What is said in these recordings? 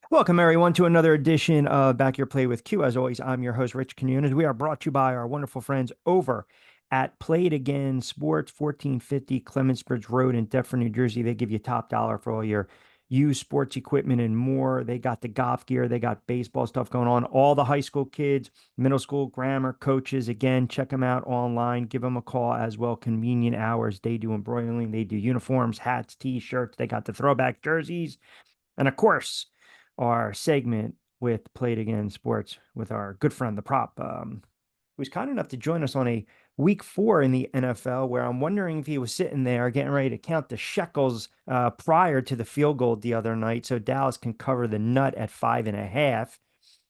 Welcome, everyone, to another edition of Back Your Play with Q. As always, I'm your host, Rich Quinones. We are brought to you by our wonderful friends over at Play It Again Sports, 1450 Clemensbridge Road in Deptford, New Jersey. They give you top dollar for all your used sports equipment and more. They got the golf gear, they got baseball stuff going on. All the high school kids, middle school, grammar coaches, again, check them out online. Give them a call as well. Convenient hours. They do embroidery, they do uniforms, hats, t-shirts. They got the throwback jerseys. And of course, our segment with Play It Again Sports with our good friend, the prop, who's kind enough to join us on a week 4 in the NFL, where I'm wondering if he was sitting there getting ready to count the shekels prior to the field goal the other night so Dallas can cover the nut at 5.5.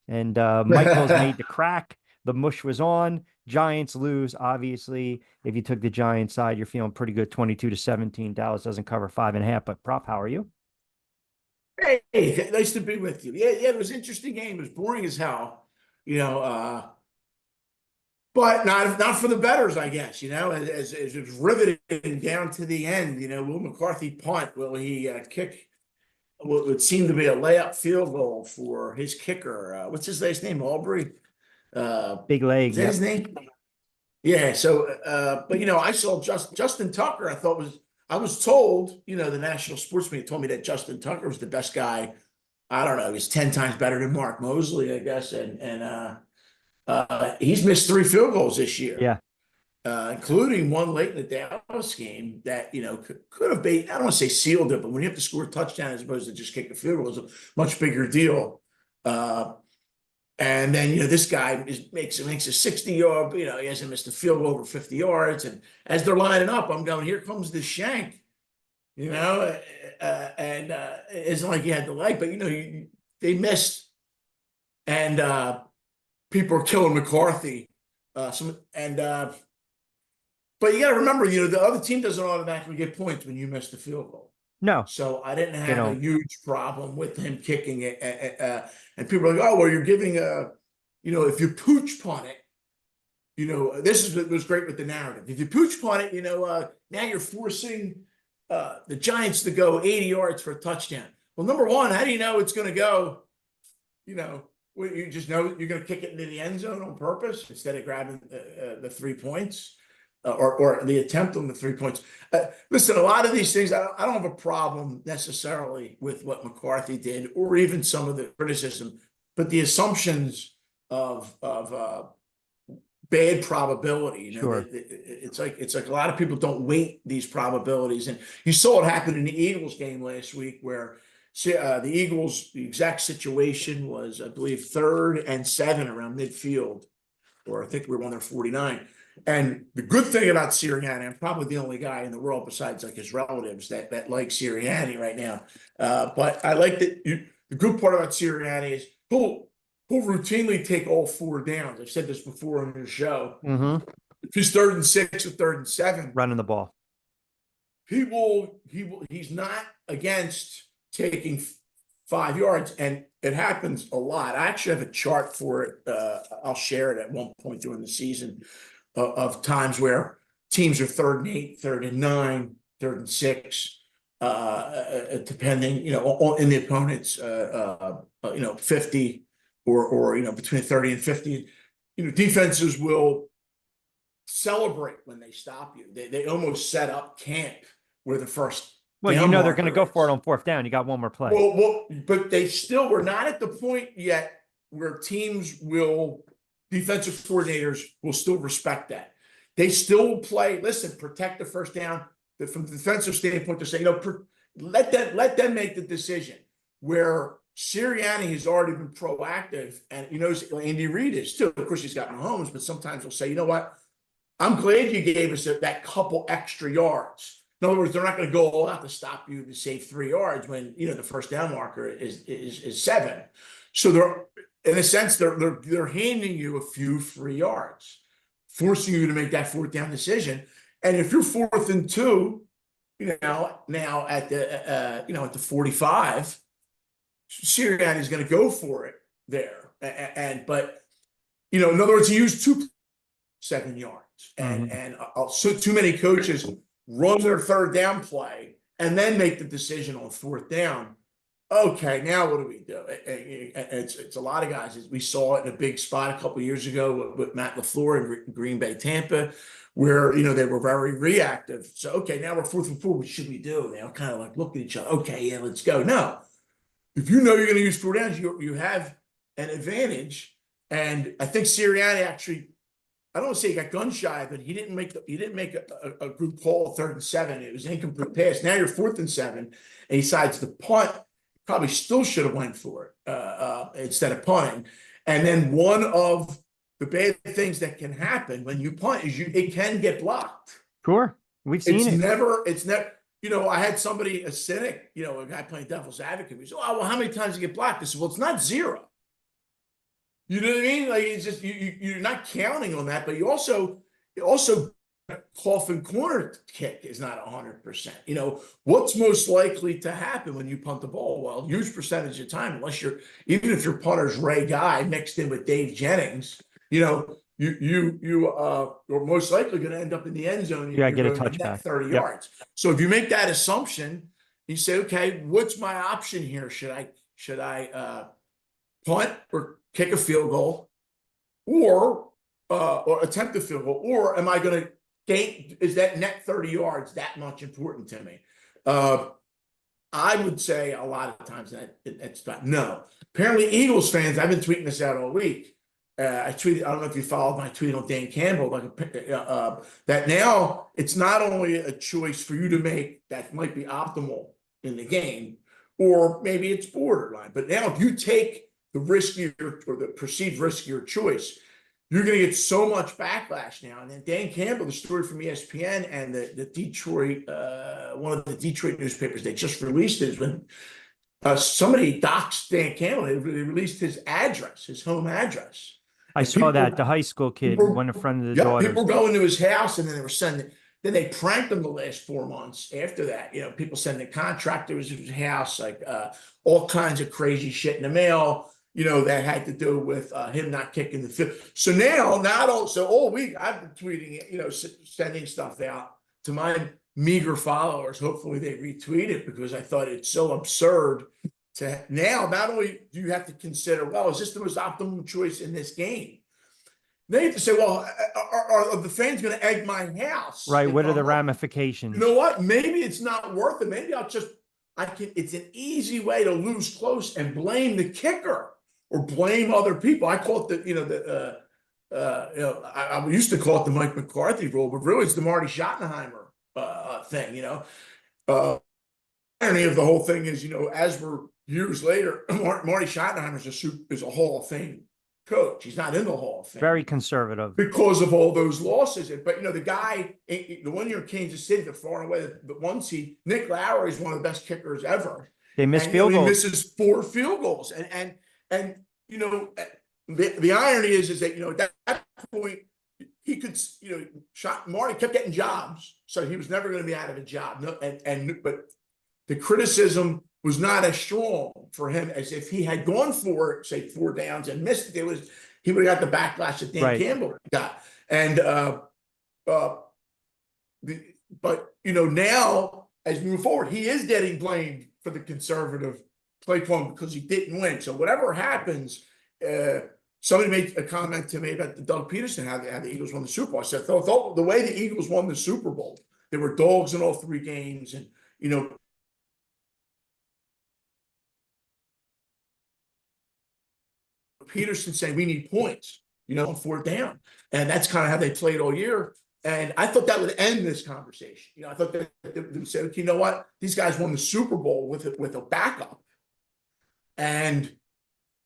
And Michael's made the crack. The mush was on. Giants lose. Obviously, if you took the Giants side, you're feeling pretty good 22-17. Dallas doesn't cover 5.5. But prop, how are you? Hey, nice to be with you. Yeah, it was an interesting game. It was boring as hell, you know, but not for the betters, I guess. As it was riveting down to the end. Will McCarthy punt? Will he kick what would seem to be a layup field goal for his kicker? What's his last name? Aubrey. Big leg. Is that Yep. his name? Yeah. So, but I saw Justin Tucker. I was told, the national sports media told me that Justin Tucker was the best guy. I don't know. He's 10 times better than Mark Mosley, I guess. And he's missed 3 field goals this year, Yeah. including one late in the Dallas game that, could have been, I don't want to say sealed it, but when you have to score a touchdown as opposed to just kick a field goal, it's a much bigger deal. And then, this guy makes a 60-yard, he hasn't missed a field goal over 50 yards. And as they're lining up, I'm going, here comes the shank, and it isn't like he had the leg, but, they missed. And people are killing McCarthy. But you got to remember, the other team doesn't automatically get points when you miss the field goal. No, So I didn't they have a don't. huge problem with him kicking it. And people are like, oh, well, you're giving if you pooch punt it, this is what was great with the narrative. If you pooch punt it, now you're forcing the Giants to go 80 yards for a touchdown. Well, number one, how do you know it's going to go? You just know you're going to kick it into the end zone on purpose instead of grabbing the 3 points. Or the attempt on the 3 points. Listen, a lot of these things, I don't have a problem necessarily with what McCarthy did, or even some of the criticism, but the assumptions of bad probability. Sure. It's like a lot of people don't weight these probabilities, and you saw it happen in the Eagles game last week, where the Eagles, the exact situation was, I believe, 3rd and 7 around midfield, or I think we were on their 49. And the good thing about Sirianni, I'm probably the only guy in the world besides like his relatives that like Sirianni right now. But I like that. The good part about Sirianni is he'll routinely take all 4 downs. I've said this before on your show. Mm-hmm. If he's 3rd and 6 or 3rd and 7, Running the ball. he's not against taking 5 yards, and it happens a lot. I actually have a chart for it. I'll share it at one point during the season of times where teams are 3rd and 8, 3rd and 9, 3rd and 6, depending, in the opponent's, 50 or between 30 and 50. Defenses will celebrate when they stop you. They almost set up camp where the first Well, down they're going to marker go for it is. on 4th down. You got one more play. But they still were not at the point yet where defensive coordinators will still respect that. They still play, listen, protect the first down. From the defensive standpoint, to say, let them make the decision. Where Sirianni has already been proactive, and Andy Reid is too. Of course, he's got Mahomes, but sometimes he'll say, you know what? I'm glad you gave us that couple extra yards. In other words, they're not going to go all out to stop you to save 3 yards when the first down marker is 7. So they're, in a sense, they're handing you a few free yards, forcing you to make that 4th down decision. And if you're 4th and 2, now at the 45, Sirianni is going to go for it there. But in other words, he used 7 yards, so too many coaches run their 3rd down play and then make the decision on 4th down. Okay, now what do we do? It's a lot of guys. We saw it in a big spot a couple of years ago with Matt LaFleur in Green Bay, Tampa, where they were very reactive. So okay, now we're 4th and 4. What should we do? They all kind of like look at each other. Okay, yeah, let's go. No, if you know you're going to use 4 downs, you have an advantage. And I think Sirianni actually, I don't want to say he got gun shy, but he didn't make a good call 3rd and 7. It was an incomplete pass. Now you're 4th and 7, and he decides to punt. Probably still should have went for it instead of punting. And then one of the bad things that can happen when you punt is it can get blocked. Sure. We've seen it. It's never, I had somebody, a cynic, a guy playing devil's advocate. He said, oh, well, how many times do you get blocked? I said, well, it's not 0. You know what I mean? Like, it's just, you're not counting on that, but you also coffin corner kick is not 100%. What's most likely to happen when you punt the ball? Well, huge percentage of time, even if your punter's Ray Guy mixed in with Dave Jennings, you're most likely going to end up in the end zone. You got to get a touchback. 30 yards. So if you make that assumption, you say, okay, what's my option here? Should I punt or kick a field goal, or attempt a field goal, or am I going to is that net 30 yards that much important to me? I would say a lot of times that it's not. No. Apparently, Eagles fans, I've been tweeting this out all week. I don't know if you followed my tweet on Dan Campbell, that now it's not only a choice for you to make that might be optimal in the game, or maybe it's borderline. But now if you take the riskier or the perceived riskier choice, you're going to get so much backlash now. And then Dan Campbell, the story from ESPN and the Detroit, one of the Detroit newspapers, they just released it, is when somebody doxed Dan Campbell. They released his address, his home address. I saw that. The high school kid, one a friend of the daughter. People going to his house, and then they were sending. Then they pranked him the last 4 months after that. People sending contractors to his house, like all kinds of crazy shit in the mail. That had to do with him not kicking the field. So now, all week, I've been tweeting it, sending stuff out to my meager followers. Hopefully they retweet it, because I thought it's so absurd to now, not only do you have to consider, well, is this the most optimal choice in this game? They have to say, well, are the fans going to egg my house? Right. What are the ramifications? You know what? Maybe it's not worth it. Maybe it's an easy way to lose close and blame the kicker. Or blame other people. I call it I used to call it the Mike McCarthy rule, but really it's the Marty Schottenheimer thing. Irony of the whole thing is, as we're years later, Marty Schottenheimer is a Hall of Fame coach. He's not in the Hall of Fame. Very conservative because of all those losses. But the guy, the 1 year in Kansas City, the far and away the 1 seed, Nick Lowry is one of the best kickers ever. They miss field goals. He misses 4 field goals, and the irony is that at that point he could Marty kept getting jobs, so he was never going to be out of a job. But the criticism was not as strong for him as if he had gone for, say, 4 downs and missed it. He would have got the backlash that Dan Campbell got. And now as we move forward, he is getting blamed for the conservative play calling because he didn't win. So whatever happens, somebody made a comment to me about the Doug Peterson, how the Eagles won the Super Bowl. I said, the way the Eagles won the Super Bowl, there were dogs in all 3 games, and Peterson saying we need points, on 4th down, and that's kind of how they played all year. And I thought that would end this conversation. I thought that they would say, you know what, these guys won the Super Bowl with a backup. And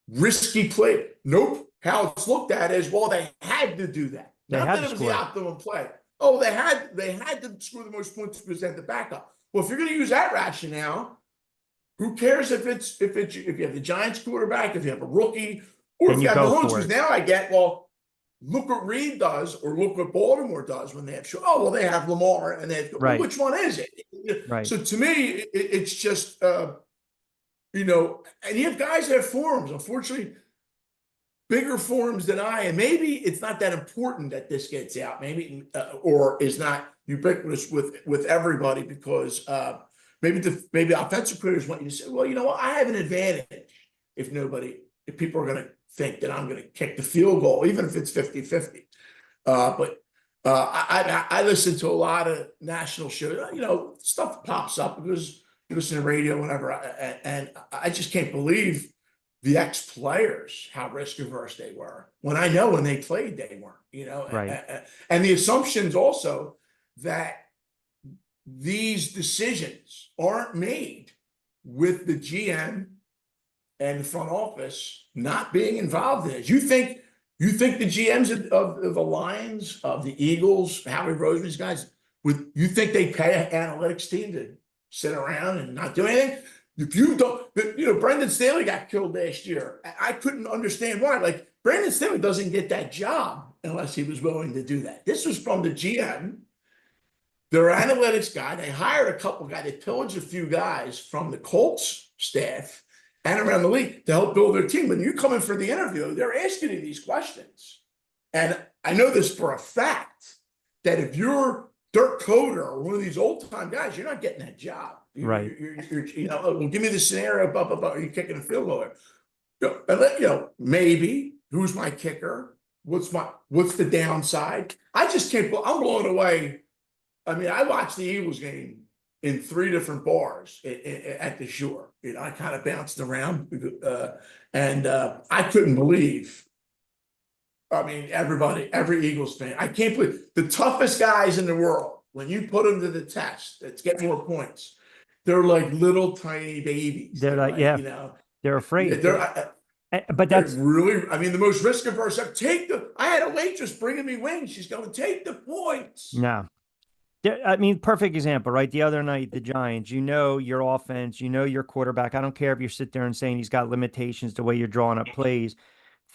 risky play. Nope. How it's looked at is, well, they had to do that. Not that it was the optimum play. Oh, they had to score the most points to present the backup. Well, if you're going to use that rationale, who cares if you have the Giants quarterback, if you have a rookie, or if you have Mahomes? Because now I get, well, look what Reed does, or look what Baltimore does when they have they have Lamar, and they have, well, which one is it? Right. So to me, it's just and you have guys that have forums, unfortunately, bigger forums than I, and maybe it's not that important that this gets out, maybe, or is not ubiquitous with everybody, because maybe offensive players want you to say, well, you know what, I have an advantage if people are going to think that I'm going to kick the field goal, even if it's 50-50. But I listen to a lot of national shows. Stuff pops up because you listen to radio, whatever, and I just can't believe the ex-players how risk averse they were. When I know when they played, they weren't. Right. And the assumptions also that these decisions aren't made with the GM and the front office not being involved in it. You think the GMs of the Lions, of the Eagles, Howie Roseman, these guys, you think they pay an analytics team to sit around and not do anything? If you don't, Brendan Staley got killed last year. I couldn't understand why. Like, Brandon Staley doesn't get that job unless he was willing to do that. This was from the GM, their analytics guy. They hired a couple guys. They pillaged a few guys from the Colts staff and around the league to help build their team. When you come in for the interview, they're asking you these questions. And I know this for a fact, that if you're Dirk Coder or one of these old-time guys, you're not getting that job. Right. Well, give me the scenario, blah, blah, blah. Are you kicking a field goal? And maybe, who's my kicker? What's the downside? I just can't, I'm blown away. I mean, I watched the Eagles game in 3 different bars at the Shore. I kind of bounced around, and I couldn't believe. I mean, every Eagles fan, I can't believe the toughest guys in the world, when you put them to the test, let's get more points. They're like little tiny babies. They're like, yeah, they're afraid. But that's really, I mean, the most risk averse. I had a waitress bringing me wings. She's going to take the points. no. I mean, perfect example, right? The other night, the Giants, your offense, your quarterback. I don't care if you sit there and saying he's got limitations the way you're drawing up plays.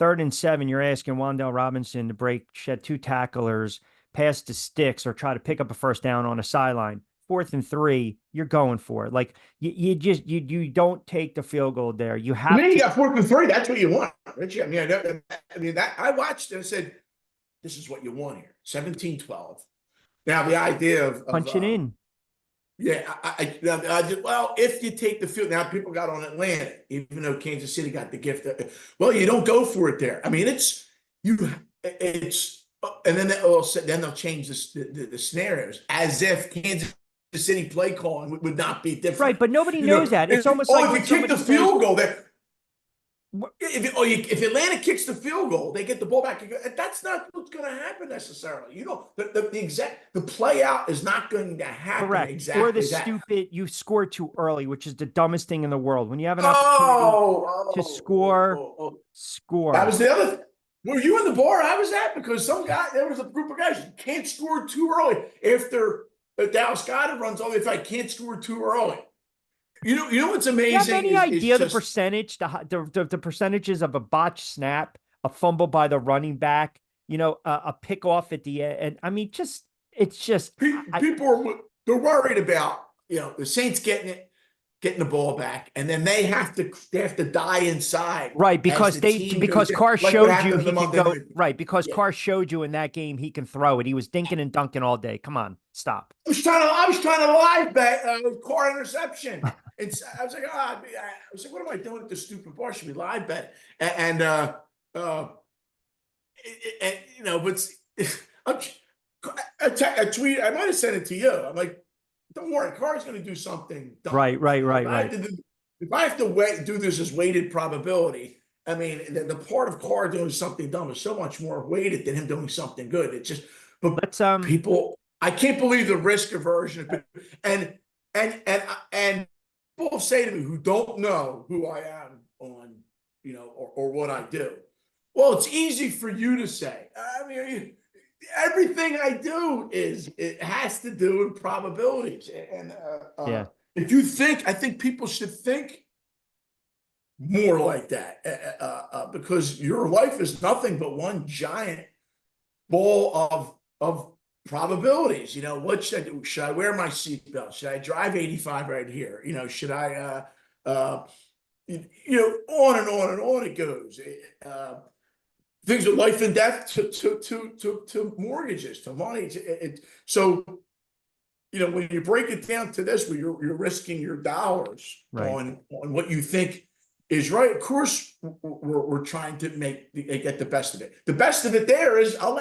3rd and 7, you're asking Wan'Dale Robinson to shed 2 tacklers, pass the sticks, or try to pick up a first down on a sideline. 4th and 3, you're going for it. Like you don't take the field goal there. You have you got 4th and 3. That's what you want, Richie. I mean, that I watched and I said, this is what you want here. 17-12. Now the idea of punch it in. Yeah, well, if you take the field, now people got on Atlanta, even though Kansas City got the gift. Well, you don't go for it there. I mean, and then they'll change the scenarios as if Kansas City play calling would not be different. Right, but nobody knows that. It's almost like if you kick the field goal there. If Atlanta kicks the field goal, they get the ball back. That's not what's going to happen necessarily. The play out is not going to happen. Correct. Exactly. Or stupid, you scored too early, which is the dumbest thing in the world. When you have an opportunity to score. That was the other thing. Were you in the bar I was at? Because there was a group of guys who can't score too early. After Dallas Goedert runs all the way, can't score too early. You know what's amazing? Do you have any idea the percentage, the percentages of a botched snap, a fumble by the running back, a pick off at the end? And I mean, it's just people they're worried about the Saints getting the ball back, and then they have to die inside, right? Because Carr showed you he can go right. Because Carr showed you in that game he can throw it. He was dinking and dunking all day. Come on, stop. I was trying to live bet Carr interception. I was like, what am I doing at this stupid bar? Should we live bet? And but a tweet. I might have sent it to you. I'm like, don't worry, Carr's going to do something dumb. Right. If I have to do this as weighted probability, I mean, the part of Carr doing something dumb is so much more weighted than him doing something good. It's just, but people, I can't believe the risk aversion. And people say to me who don't know who I am on, or what I do. Well, it's easy for you to say. I mean, everything I do it has to do with probabilities. And if you think, I think people should think more like that, because your life is nothing but one giant ball of probabilities. What should I do? Should I wear my seatbelt? Should I drive 85 right here? Should I on and on and on it goes. Things of life and death to mortgages, to money. So when you break it down to this, where you're risking your dollars Right. on what you think is right. Of course, we're trying to get the best of it. The best of it there is I'll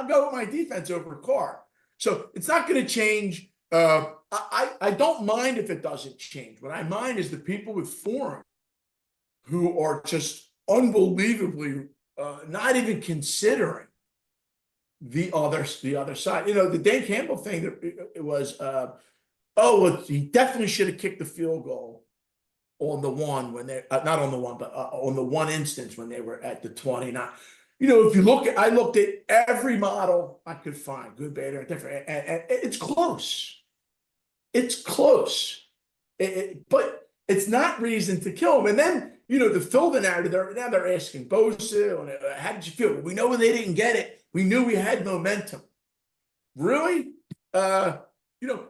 go with my defense over Carr. So it's not going to change. I don't mind if it doesn't change. What I mind is the people with form who are just unbelievably not even considering the other side. The Dan Campbell thing, it was well, he definitely should have kicked the field goal on the one when they not on the one, but on the one instance when they were at the 20. Now, if you I looked at every model I could find, good, bad, or different, and it's close. It's close, but it's not reason to kill him. And then, to fill the narrative, now they're asking Bosa, how did you feel? We know when they didn't get it, we knew we had momentum. Really? How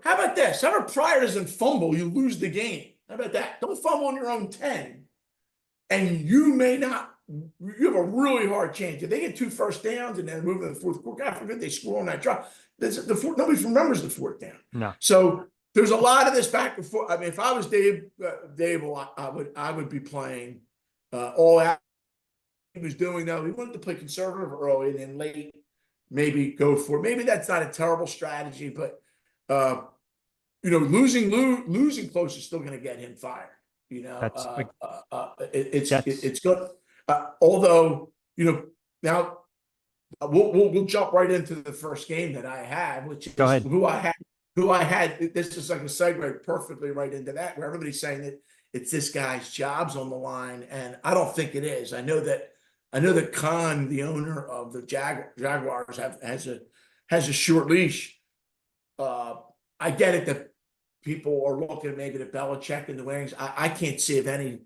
about this? How about Pryor doesn't fumble, you lose the game? How about that? Don't fumble on your own 10, and you have a really hard chance. If they get 2 first downs and then move to the fourth quarter, God forbid they score on that drop. Nobody remembers the fourth down. No. So there's a lot of this back and forth. I mean, if I was Dave, I would be playing all out. He was doing though. He wanted to play conservative early and then late, maybe go for it. Maybe that's not a terrible strategy, but losing close is still going to get him fired. It's good. Although now we'll jump right into the first game that I had, which is who I had. This is like a segue perfectly right into that, where everybody's saying that it's this guy's job's on the line, and I don't think it is. I know that Khan, the owner of the Jaguars, has a short leash. I get it that people are looking maybe to Belichick in the wings. I can't see if any.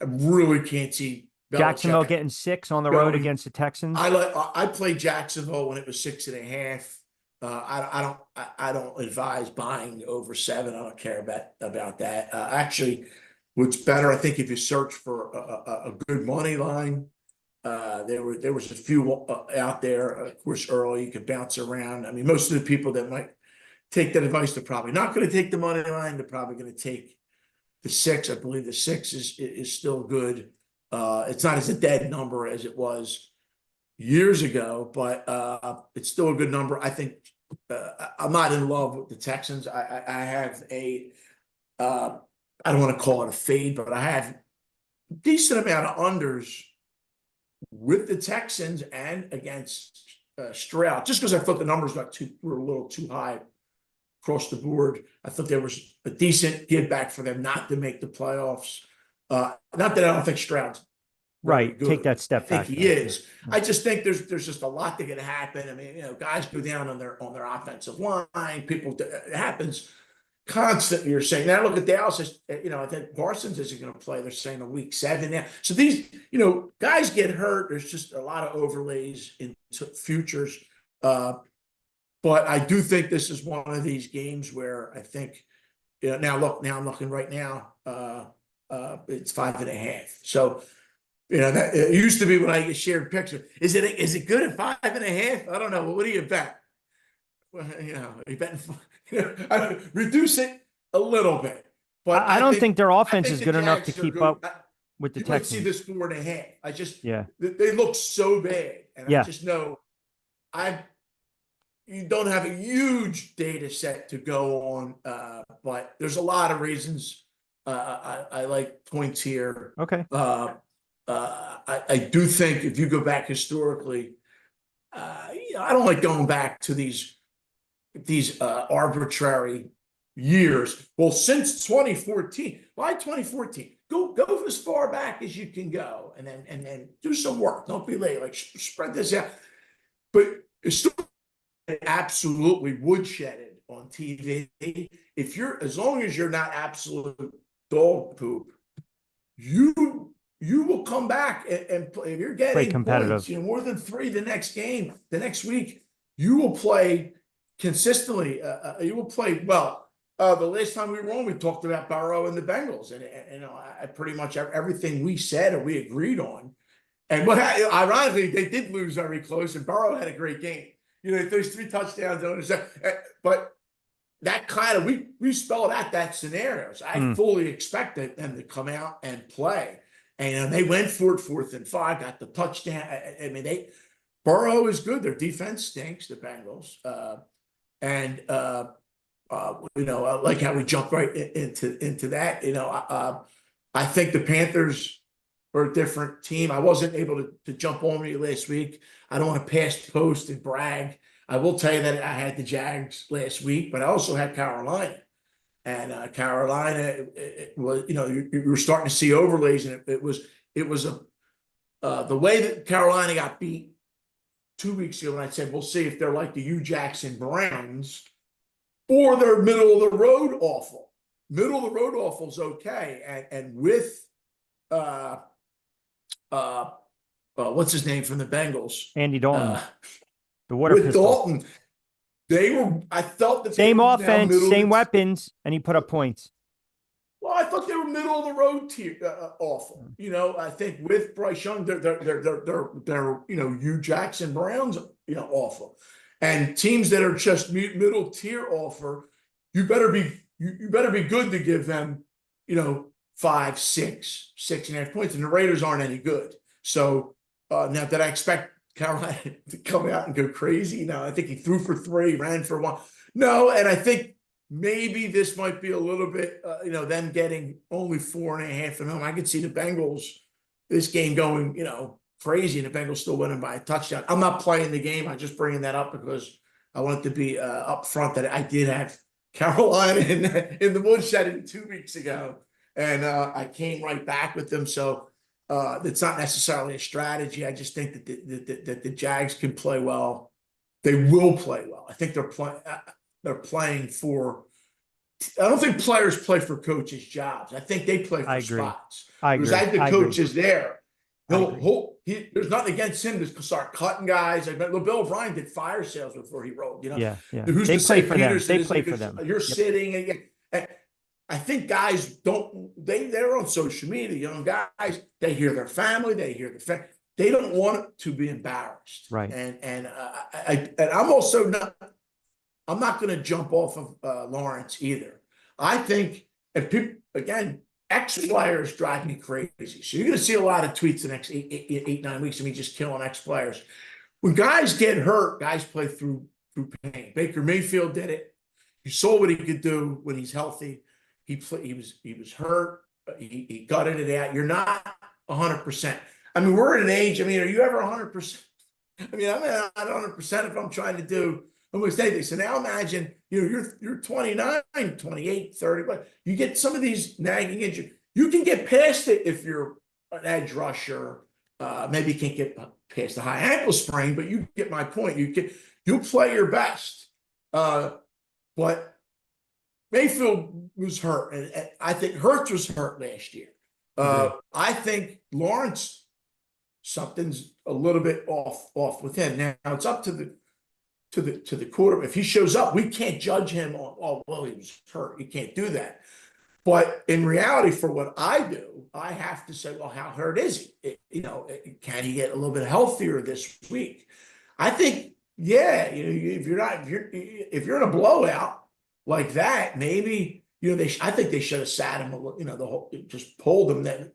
I really can't see Belichick. Jacksonville getting 6 on the road against the Texans. I played Jacksonville when it was 6.5. I don't advise buying over 7. I don't care about that. Actually, what's better, I think, if you search for a good money line, there was a few out there. Of course, early you could bounce around. I mean, most of the people that might take that advice, they're probably not going to take the money line. They're probably going to take the 6. I believe the 6 is still good. It's not as a dead number as it was years ago, but it's still a good number. I think I'm not in love with the Texans. I have I don't want to call it a fade, but I have a decent amount of unders with the Texans and against Stroud, just because I thought the numbers were a little too high across the board. I thought there was a decent give back for them not to make the playoffs. Not that I don't think Stroud's right. Take that step back. I think he is. I just think there's just a lot that can happen. I mean, guys go down on their offensive line. It happens constantly. You're saying now. Look at Dallas. I think Parsons isn't going to play. They're saying a week 7 now. So these, guys get hurt. There's just a lot of overlays into futures. But I do think this is one of these games where I think, now I'm looking right now. It's 5.5. So, that it used to be when I shared picture. Is it good at 5.5? I don't know. Well, what do you bet? Well, you bet. Reduce it a little bit. But I don't think their offense is good enough to keep up with the Texans. You might see this 4.5. They look so bad, and I just know you don't have a huge data set to go on, but there's a lot of reasons I like points here. Okay. I do think if you go back historically, I don't like going back to these arbitrary years. Well, since 2014, why 2014? Go as far back as you can go, and then do some work. Don't be late. Like spread this out. But it's still absolutely woodshedded on TV. As long as you're not absolute dog poop, you will come back and play. If you're getting competitive points, more than 3 the next game, the next week, you will play consistently. You will play well. The last time we were on, we talked about Burrow and the Bengals, and I pretty much everything we said or we agreed on. And ironically, they did lose very close, and Burrow had a great game. Those 3 touchdowns, but that kind of we spelled out that scenarios. I fully expected them to come out and play, and they went for it 4th and 5, got the touchdown. I mean, Burrow is good. Their defense stinks, the Bengals, and I like how we jump right into that. I think the Panthers are a different team. I wasn't able to jump on you last week. I don't want to pass post and brag. I will tell you that I had the Jags last week, but I also had Carolina. And Carolina, it was, you were starting to see overlays, and it was the way that Carolina got beat 2 weeks ago. And I said, we'll see if they're like the Hugh Jackson Browns, or they're middle of the road awful. Middle of the road awful is okay, and with what's his name from the Bengals, Andy Dalton, the water with pistol. Dalton. I felt that same offense, same weapons, and he put up points. Well, I thought they were middle of the road tier, awful. I think with Bryce Young, they're Hugh Jackson Browns, awful, and teams that are just middle tier offer, you better be good to give them, 5, 6, 6.5 points, and the Raiders aren't any good. So now, did I expect Carolina to come out and go crazy? No, I think he threw for 3, ran for 1. No, and I think maybe this might be a little bit, them getting only 4.5 at home. I could see the Bengals, this game going, crazy, and the Bengals still winning by a touchdown. I'm not playing the game. I'm just bringing that up because I want it to be up front that I did have Carolina in the woodshed 2 weeks ago, and I came right back with them. So it's not necessarily a strategy. I just think that the Jags can play well. They will play well. I think they're playing for. I don't think players play for coaches' jobs. I think they play for spots. I agree. Because I think the coach is there. There's nothing against him to start cutting guys. Like Bill O'Brien did fire sales before he rolled. Yeah. Who's they to play say for Peterson them. They play for them. You're sitting. And I think guys don't. They're on social media. Young guys, they hear their family. They hear the family. They don't want to be embarrassed. Right. And I'm also not. I'm not going to jump off of Lawrence either. I think, and people, again, ex-players drive me crazy. So you're going to see a lot of tweets the next 8, 9 weeks of me just killing ex-players. When guys get hurt, guys play through pain. Baker Mayfield did it. You saw what he could do when he's healthy. He was hurt. He gutted it out. You're not 100%. I mean, we're at an age. I mean, are you ever 100%? I mean, I'm not 100% if I'm trying to do almost anything. So now imagine, you're 29, 28, 30, but you get some of these nagging injuries. You can get past it if you're an edge rusher. Maybe you can't get past the high ankle sprain, but you get my point. You'll play your best. But Mayfield was hurt, and I think Hurts was hurt last year. I think Lawrence, something's a little bit off with him. Now it's up to the quarterback. If he shows up, we can't judge him on, well, he was hurt. You can't do that. But in reality, for what I do, I have to say, well, how hurt is he? Can he get a little bit healthier this week? I think, yeah. If you're in a blowout like that, maybe I think they should have sat him. Just pulled him then,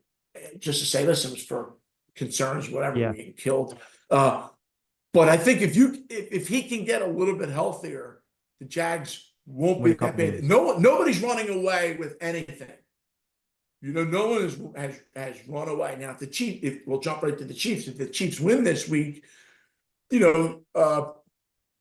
just to say, listen, it was for concerns, whatever. Yeah. Being killed. But I think if he can get a little bit healthier, the Jags won't be that bad. Nobody's running away with anything. No one has run away. Now, if we'll jump right to the Chiefs. If the Chiefs win this week, they're going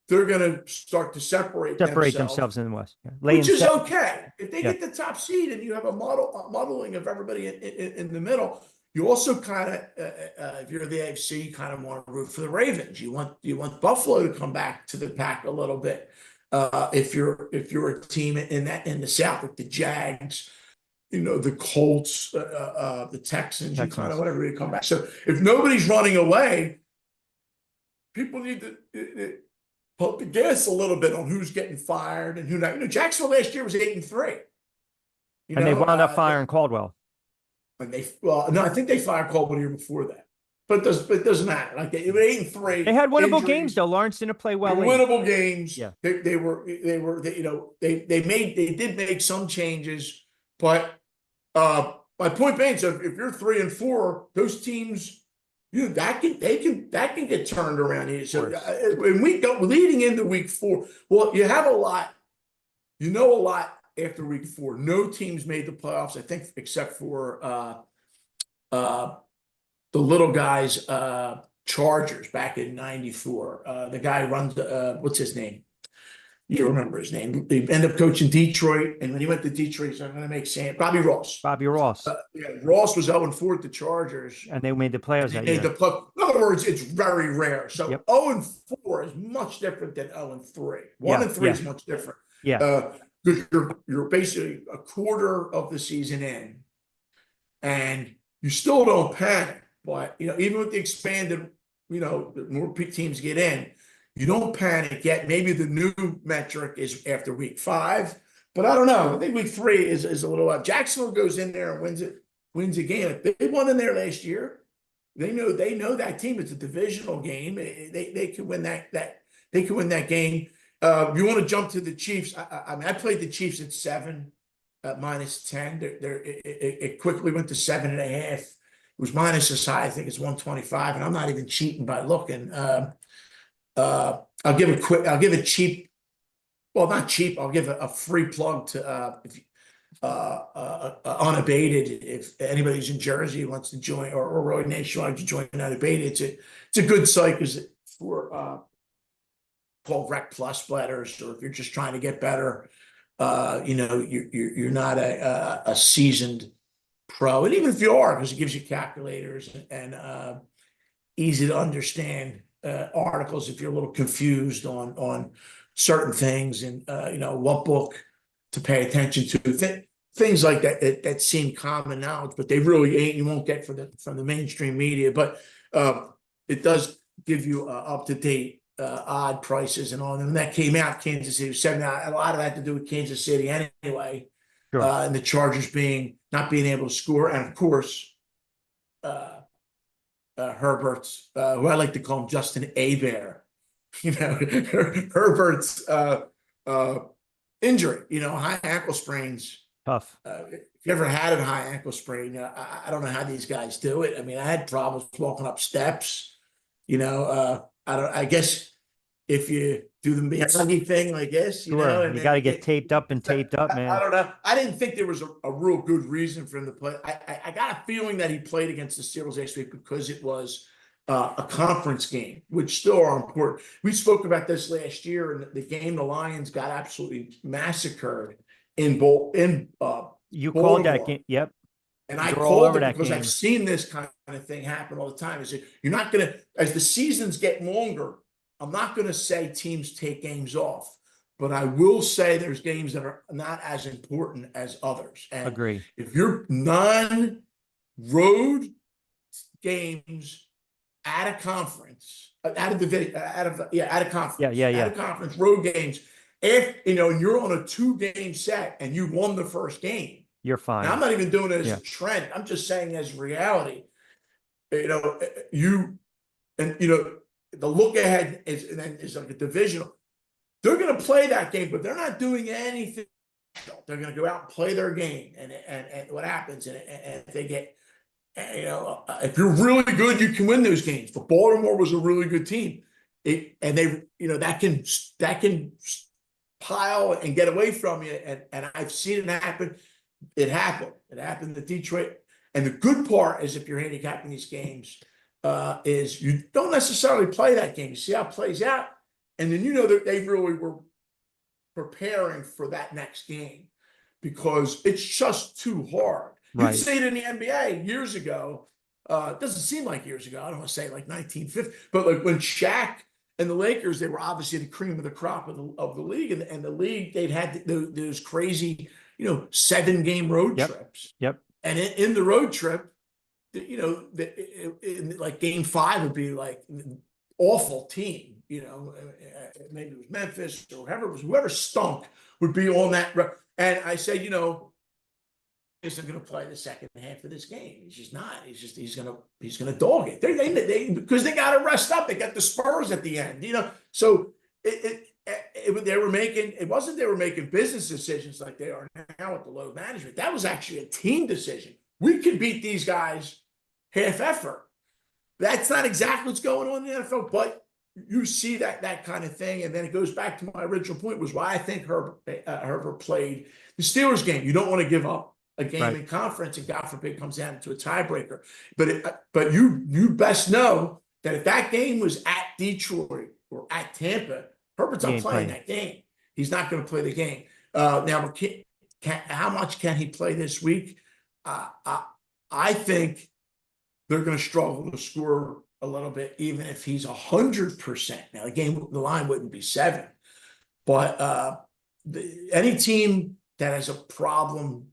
to start to separate themselves in the West, which is okay. If they get the top seed and you have a muddling of everybody in the middle. You also kind of, if you're the AFC, you kind of want to root for the Ravens. You want Buffalo to come back to the pack a little bit. If you're a team in the South, like the Jags, the Colts, the Texans, you kind of want everybody to come back. So if nobody's running away, people need to pump the gas a little bit on who's getting fired and who not. Jacksonville last year was 8-3. And they wound up firing Caldwell. No, I think they fired Caldwell the year before that. it doesn't matter. Like they were They 8-3, had winnable games injuries. though. Lawrence didn't play They well were late. winnable games. Yeah, They did make some changes, but my point being, so if you're 3-4, those teams, that can get turned around here. of So course. when we go leading into week 4, well, you have a lot, a lot after week 4. No teams made the playoffs, I think, except for uh, the little guys, Chargers back in '94. The guy runs what's his name? You remember his name. He ended up coaching Detroit, and when he went to Detroit, he's not going to make Sam Bobby Ross. Bobby Ross, Yeah, Ross was 0-4 at the Chargers, and they made the playoffs and they that made the year. play. In other words, it's very rare. So Yep. 0-4 is much different than 0-3. One Yeah, and three yeah, is much different. yeah. Uh, you're basically a quarter of the season in, and you still don't panic. But even with the expanded, the more teams get in, you don't panic yet. Maybe the new metric is after week 5, but I don't know. I think week 3 is a little up. Jacksonville goes in there and wins a game. If they won in there last year, they know that team. It's a divisional game. They could win they could win that game. You want to jump to the Chiefs? I mean, I played the Chiefs at 7 -10. It quickly went to 7.5. It was minus as high. I think it's 125, and I'm not even cheating by looking. I'll give a cheap, well, not cheap. I'll give a free plug to Unabated. If anybody's in Jersey wants to join, or really nationwide to join Unabated, it's a good site because for called Rec Plus splatters, or if you're just trying to get better, you're not a seasoned pro, and even if you are, because it gives you calculators and easy to understand articles if you're a little confused on certain things, and what book to pay attention to, things like that seem common knowledge, but they really ain't. You won't get from the mainstream media, but it does give you up to date odd prices and all. And when that came out, Kansas City was 7. A lot of that to do with Kansas City anyway, Sure. and the Chargers not being able to score, and of course, Herbert's, who I like to call him Justin Abear, Herbert's injury, high ankle sprains. Tough. If you ever had a high ankle sprain, I don't know how these guys do it. I mean, I had problems walking up steps. I guess if you do the Miyagi thing, I guess, Sure. and You then got to you get get. taped up and taped up, I man. don't know. I didn't think there was a real good reason for him to play. I got a feeling that he played against the Steelers last week because it was a conference game, which still are important. We spoke about this last year, and the game the Lions got absolutely massacred in You called that Baltimore. game. Yep. And I You were all called over it that because I've game. seen this kind of thing happen all the time. I said, you're not going to, as the seasons get longer, I'm not going to say teams take games off, but I will say there's games that are not as important as others. And Agree. if you're non-road games at a conference, out Yeah, yeah, at yeah. a conference, road games, if you're on a 2-game set and you won the first game. You're Now, I'm fine. not even doing it as Yeah. a trend. I'm just saying as reality. You and the look ahead is like a divisional. They're going to play that game, but they're not doing anything. They're going to go out and play their game, and what happens, and if they get, if you're really good, you can win those games. But Baltimore was a really good team, and they, that can pile and get away from you, and I've seen it happen. It happened. It happened to Detroit. And the good part is, if you're handicapping these games, is you don't necessarily play that game. You see how it plays out, and then that they really were preparing for that next game because it's just too hard. You'd Right. see it in the NBA years ago. It doesn't seem like years ago. I don't want to say like 1950, but like when Shaq and the Lakers, they were obviously the cream of the crop of the league, and the league, they'd had those crazy, 7-game road Yep. trips. Yep. And in the road trip, like game 5 would be like awful team, maybe it was Memphis or whoever it was, whoever stunk would be on that. And I say, isn't going to play the second half of this game. He's just not. He's gonna dog it. Because they got to rest up. They got the Spurs at the end, So they were making. It wasn't they were making business decisions like they are now with the load management. That was actually a team decision. We can beat these guys half effort. That's not exactly what's going on in the NFL, but you see that kind of thing, and then it goes back to my original point was why I think Herbert played the Steelers game. You don't want to give up a game in conference, and God forbid comes down to a tiebreaker. But you best know that if that game was at Detroit or at Tampa, Herbert's not playing that game. He's not going to play the game. Now, how much can he play this week? I think they're going to struggle to score a little bit, even if he's 100%. Now, the line wouldn't be 7, but any team that has a problem.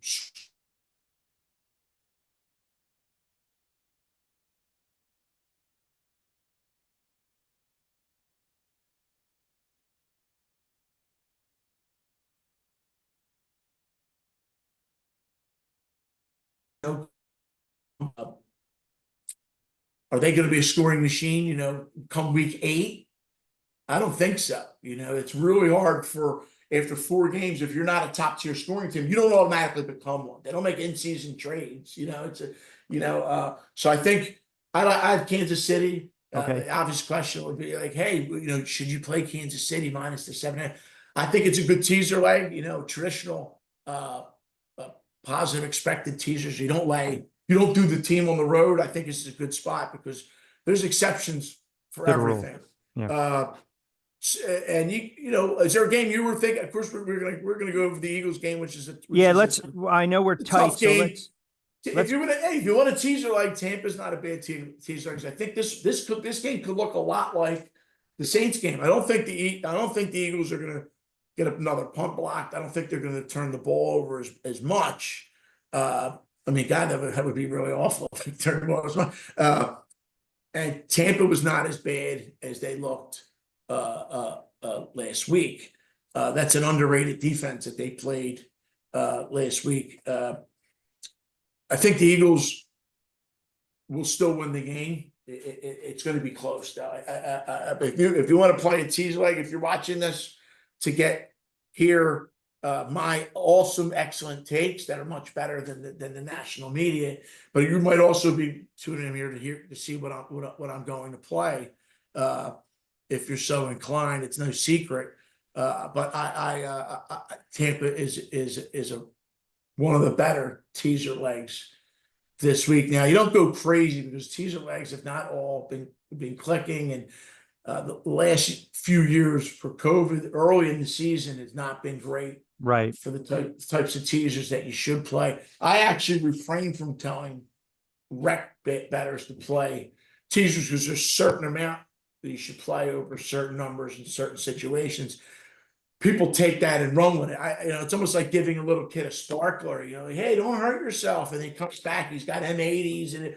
Are they going to be a scoring machine, come week 8? I don't think so. It's really hard after 4 games, if you're not a top tier scoring team, you don't automatically become one. They don't make in-season trades. So I think I have Kansas City. Okay. The obvious question would be like, hey, should you play Kansas City minus the 7.5? I think it's a good teaser leg, traditional positive expected teasers. You don't do the team on the road. I think this is a good spot because there's exceptions for everything. Yeah. And is there a game you were thinking? Of course, we're gonna go over the Eagles game, which is I know we're tight, so let's. If you want a teaser like Tampa's not a bad teaser. I think this game could look a lot like the Saints game. I don't think the Eagles are gonna get another punt blocked. I don't think they're gonna turn the ball over as much. God, that would be really awful if they turned the ball as much. And Tampa was not as bad as they looked last week. That's an underrated defense that they played last week. I think the Eagles will still win the game. It's going to be close, though. If you want to play a teaser leg, if you're watching this to hear my awesome, excellent takes that are much better than the national media, but you might also be tuning in here to see what I'm going to play. If you're so inclined, it's no secret. But Tampa is one of the better teaser legs this week. Now, you don't go crazy because teaser legs have not all been clicking, and the last few years for COVID early in the season has not been great. Right. For the types of teasers that you should play. I actually refrain from telling rec bettors to play teasers because there's a certain amount that you should play over certain numbers in certain situations. People take that and run with it. It's almost like giving a little kid a sparkler, like, hey, don't hurt yourself. And he comes back, he's got M80s and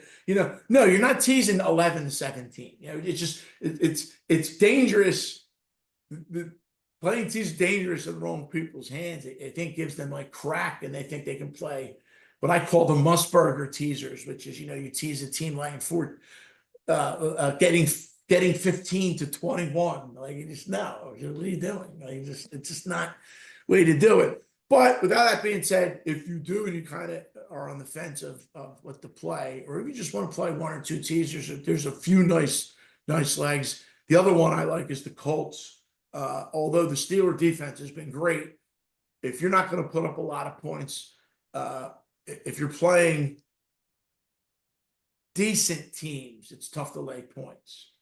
no, you're not teasing 11 to 17. It's dangerous. Playing tease is dangerous in the wrong people's hands. I think gives them like crack, and they think they can play what I call the Musburger teasers, which is you tease a team laying 4, getting 15 to 21. Like you just no, what are you doing? It's just not way to do it. But without that being said, if you do and you kind of are on the fence of what to play, or if you just want to play 1 or 2 teasers, there's a few nice legs. The other one I like is the Colts. Although the Steelers defense has been great, if you're not going to put up a lot of points, if you're playing decent teams, it's tough to lay points,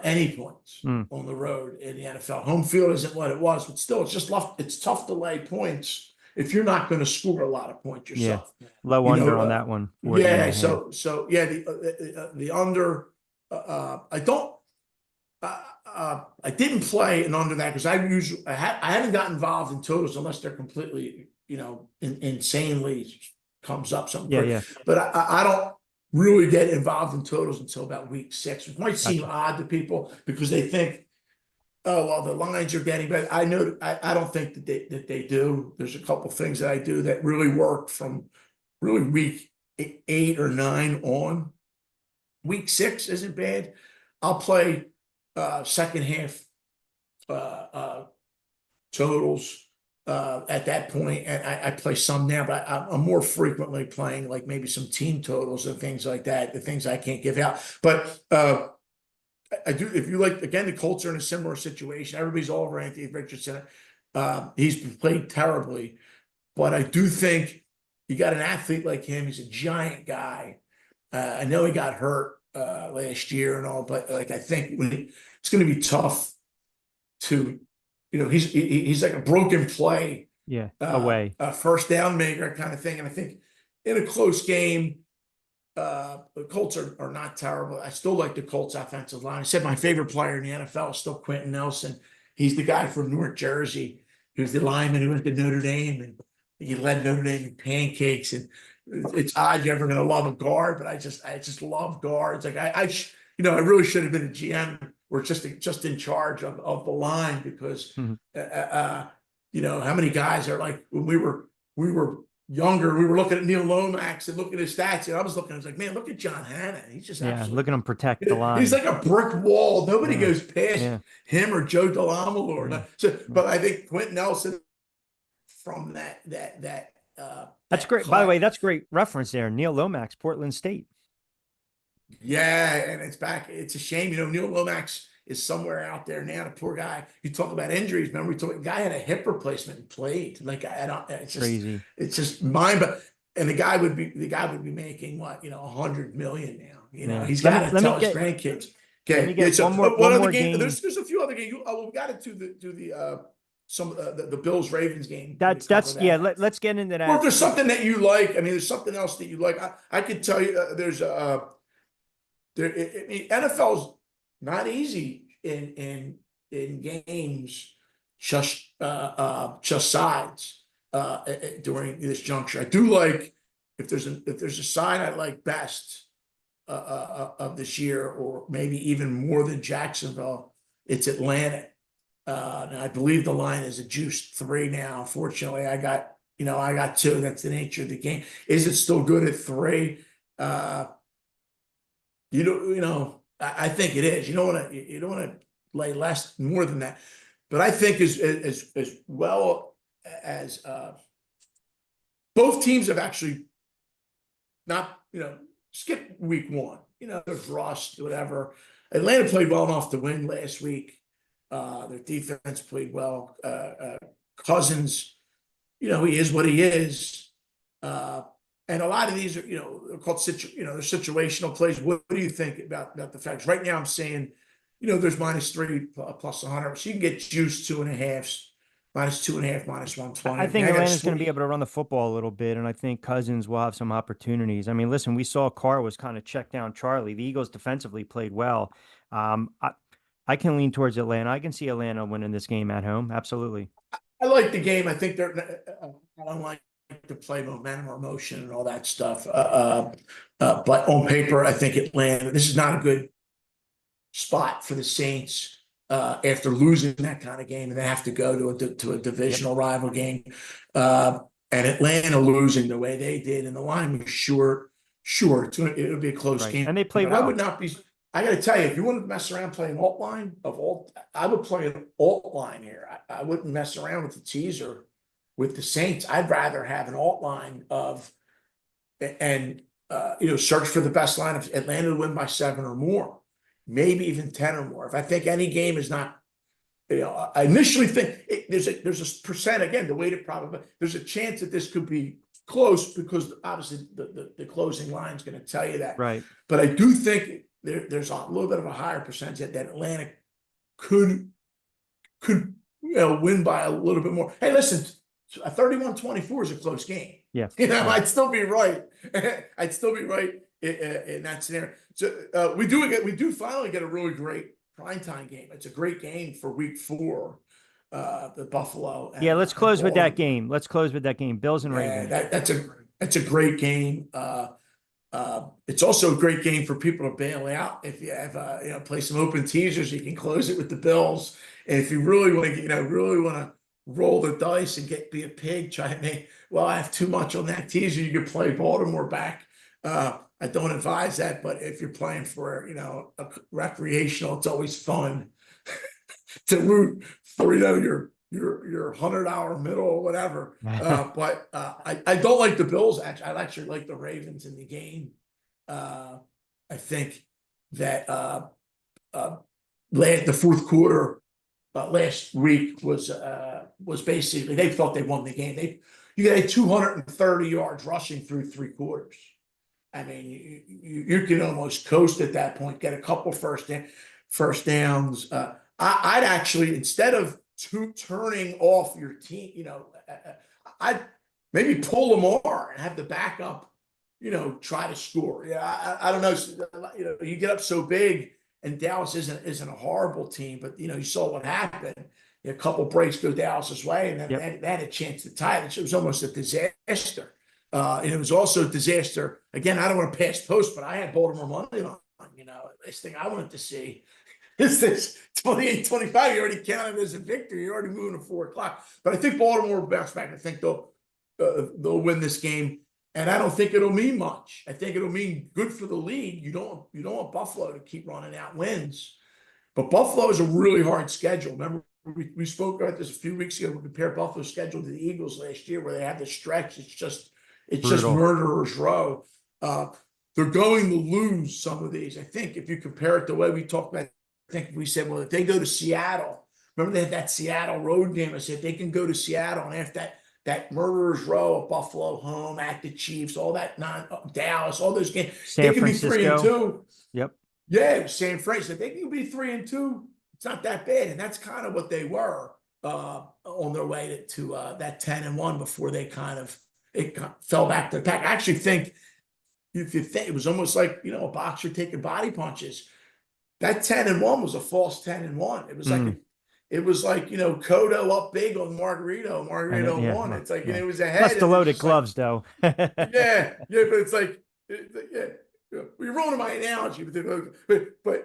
any points on the road in the NFL. Home field isn't what it was, but still, it's tough to lay points if you're not going to score a lot of points yourself. Yeah. Low under on that one. Yeah. So yeah, the under. I don't. I didn't play an under that because I haven't gotten involved in totals unless they're completely, insanely comes up something. Yeah. But I don't really get involved in totals until about week 6, which might seem odd to people because they think, oh, well, the lines are getting better. I know I don't think that they do. There's a couple things that I do that really work from really week 8 or 9 on. Week 6 isn't bad. I'll play second half uh, uh, totals at that point, and I play some now, but I'm more frequently playing like maybe some team totals and things like that, the things I can't give out. But I do, if you like, again, the Colts are in a similar situation. Everybody's all over Anthony Richardson. He's played terribly, but I do think you got an athlete like him. He's a giant guy. I know he got hurt last year and all, but like I think it's going to be tough to, he's like a broken play, Yeah, away. a first down maker kind of thing. And I think in a close game, the Colts are not terrible. I still like the Colts offensive line. I said my favorite player in the NFL is still Quentin Nelson. He's the guy from Newark, Jersey, who's the lineman who went to Notre Dame, and he led Notre Dame in pancakes. And it's odd you're ever going to love a guard, but I just love guards. Like I really should have been a GM or just in charge of the line, because how many guys are like, when we were younger, we were looking at Neil Lomax and looking at his stats, and I was looking, I was like, man, look at John Hanna. He's just absolutely, look at him protect the line. he's like a brick wall. Nobody goes past him or Joe Delamalor. So, but I think Quentin Nelson from that that's great. By the way, that's great reference there. Neil Lomax, Portland State. Yeah, and it's back. It's a shame, Neil Lomax is somewhere out there now. The poor guy. You talk about injuries. Remember, we talked. The guy had a hip replacement and played. Like I don't. It's just crazy. It's just mind. But and the guy would be making what, 100 million now. He's got to tell his grandkids. Okay, so one other game. There's a few other games. We got to do the some of the Bills Ravens game. That's let's get into that. Or if there's something that you like, I mean, there's something else that you like. I could tell you, there's NFL's not easy in games, just sides during this juncture. I do like, if there's a side I like best of this year, or maybe even more than Jacksonville, it's Atlanta. And I believe the line is a juiced 3 now. Unfortunately, I got 2. That's the nature of the game. Is it still good at 3? I think it is. You don't want to lay more than that. But I think as well as both teams have actually not, skipped week 1. There's rust, whatever. Atlanta played well enough to win last week. Their defense played well. Cousins, he is what he is. And a lot of these are, they're called they're situational plays. What do you think about the facts? Right now, I'm saying, there's -3 plus 100. So you can get juice 2.5, -2.5, -120. I think Atlanta's going to be able to run the football a little bit, and I think Cousins will have some opportunities. I mean, listen, we saw Carr was kind of checked down Charlie. The Eagles defensively played well. I can lean towards Atlanta. I can see Atlanta winning this game at home. Absolutely. I like the game. I think I don't like to play momentum or emotion and all that stuff. But on paper, I think Atlanta, this is not a good spot for the Saints after losing that kind of game, and they have to go to a divisional rival game. And Atlanta losing the way they did, and the line was short. It'll be a close game. And they played well. I would not be. I got to tell you, if you want to mess around playing alt line I would play an alt line here. I wouldn't mess around with the teaser with the Saints. I'd rather have an alt line search for the best line of Atlanta to win by 7 or more, maybe even 10 or more. If I think any game is not, I initially think there's a percent, again, the weighted probability, there's a chance that this could be close, because obviously the closing line is going to tell you that. Right. But I do think there's a little bit of a higher percentage that Atlanta could win by a little bit more. Hey, listen, a 31-24 is a close game. Yeah. I'd still be right. I'd still be right in that scenario. So we do finally get a really great primetime game. It's a great game for week 4. The Buffalo. And, let's close with that game. Bills and Ravens. That's a great game. It's also a great game for people to bail out. If you have play some open teasers, you can close it with the Bills. And if you really want to roll the dice and be a pig, try to well, I have too much on that teaser. You could play Baltimore back. I don't advise that, but if you're playing for, a recreational, it's always fun to root for, your $100 middle or whatever. But I don't like the Bills. Actually, I actually like the Ravens in the game. I think that uh, the fourth quarter last week was basically they thought they won the game. You got 230 yards rushing through three quarters. I mean, you can almost coast at that point, get a couple first downs. I'd actually, instead of turning off your team, I'd maybe pull Lamar and have the backup, try to score. Yeah, I don't know. You get up so big, and Dallas isn't a horrible team, but you saw what happened. A couple breaks go Dallas's way, and then Yep. they had a chance to tie it. It was almost a disaster. And it was also a disaster. Again, I don't want to pass post, but I had Baltimore money line. This thing I wanted to see is this 28-25. You already counted as a victory. You're already moving to 4 o'clock. But I think Baltimore will bounce back. I think they'll win this game. And I don't think it'll mean much. I think it'll mean good for the league. You don't want Buffalo to keep running out wins. But Buffalo is a really hard schedule. Remember, we spoke about this a few weeks ago. We compared Buffalo's schedule to the Eagles last year, where they had the stretch. It's just Brutal. murderer's row. Uh, they're going to lose some of these. I think if you compare it the way we talked about, I think we said, well, if they go to Seattle, remember they had that Seattle road game. I said they can go to Seattle, and after that murderer's row of Buffalo home at the Chiefs, all that Dallas, all those games, they San can be 3 and Francisco. 2. Yep. Yeah, San Francisco. They can be 3 and 2. It's not that bad, and that's kind of what they were on their way to that 10-1 before it fell back to the pack. I actually think if you think it was almost like a boxer taking body punches. That 10-1 was a false 10-1. It was like Cotto up big on Margarito. And Margarito yeah, won. It's like yeah. it was ahead, Plus the and it was loaded just like gloves, though. yeah, but it's like, yeah, you're ruining my analogy, but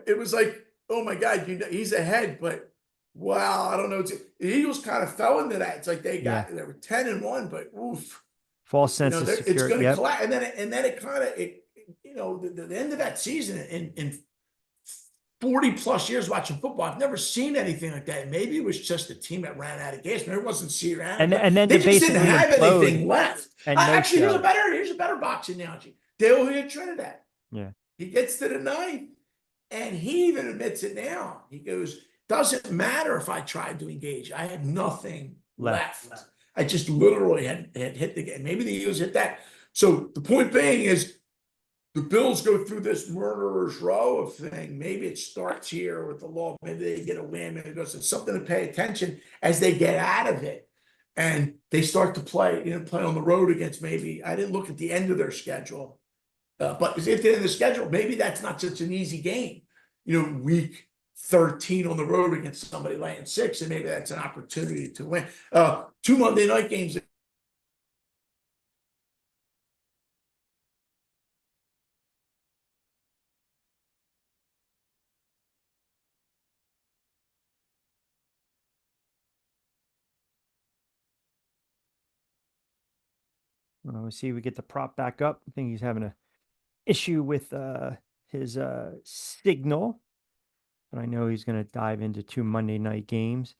it was like, oh my God, he's ahead, but wow, I don't know. The Eagles kind of fell into that. It's like they Yeah. were 10-1, but oof, False sense of it's security. going to Yep. collapse, and then it kind of the end of that season in 40 plus years watching football, I've never seen anything like that. Maybe it was just a team that ran out of gas. Maybe it wasn't And Sirianni. and then They to just didn't basically have implode anything left. and no Actually, here's a show. better boxing analogy. Dale hit Trinidad. Yeah. He gets to the ninth, and he even admits it now. He goes, "Doesn't matter if I tried to engage. I had nothing Left. left. I just literally had hit the game. Maybe the Eagles hit that." So the point being is, the Bills go through this murderer's row of thing. Maybe it starts here with the law. Maybe they get a win. Maybe it goes. It's something to pay attention as they get out of it, and they start to play on the road against. Maybe I didn't look at the end of their schedule, but if they're in the schedule, maybe that's not such an easy game. Week 13 on the road against somebody laying 6, and maybe that's an opportunity to win. 2 Monday night games. We see we get the prop back up. I think he's having a issue with his signal, but I know he's going to dive into 2 Monday night games.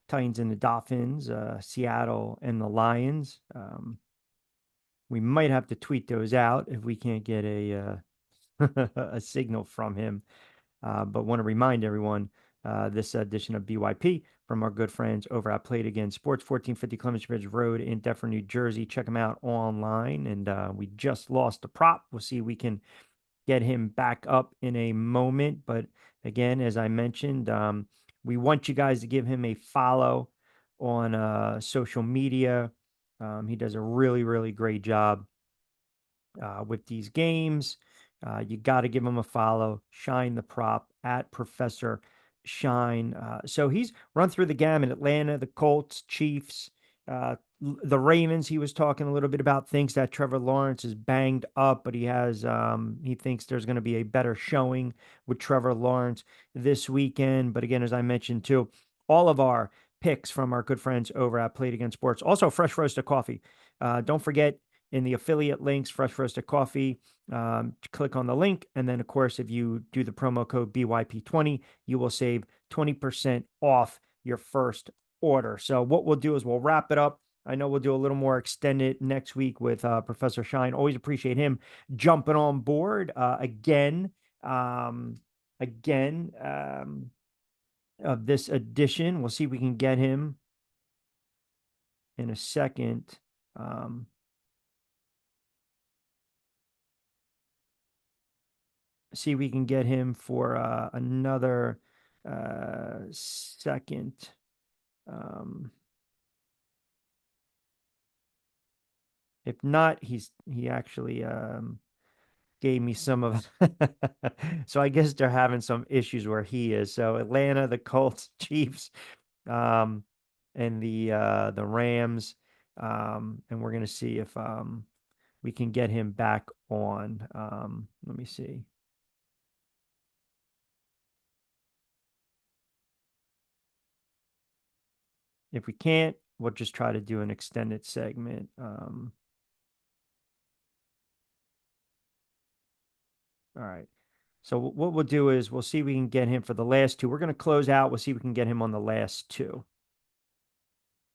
Titans and the Dolphins, Seattle and the Lions. We might have to tweet those out if we can't get a a signal from him. But want to remind everyone this edition of BYP from our good friends over at Play It Again Sports, 1450 Clements Bridge Road in Deptford, New Jersey. Check them out online. And we just lost a prop. We'll see if we can get him back up in a moment. But again, as I mentioned, we want you guys to give him a follow on social media. He does a really, really great job with these games. You got to give him a follow. Shine the prop at Professor Shine. So he's run through the gamut: Atlanta, the Colts, Chiefs, the Ravens. He was talking a little bit about, thinks that Trevor Lawrence is banged up, but he thinks there's going to be a better showing with Trevor Lawrence this weekend. But again, as I mentioned too, all of our picks from our good friends over at Play It Again Sports. Also, fresh roasted coffee. Don't forget in the affiliate links, Fresh Roasted Coffee, click on the link. And then, of course, if you do the promo code BYP20, you will save 20% off your first order. So, what we'll do is we'll wrap it up. I know we'll do a little more extended next week with Professor Shine. Always appreciate him jumping on board um, again of this edition. We'll see if we can get him in a second. Um, See if we can get him for another second. Um, if not, he actually gave me some of so I guess they're having some issues where he is. So Atlanta, the Colts, Chiefs, um, and the Rams. And we're gonna see if we can get him back on. Let me see. If we can't, we'll just try to do an extended segment. All right. So what we'll do is we'll see if we can get him for the last two. We're going to close out. We'll see if we can get him on the last two.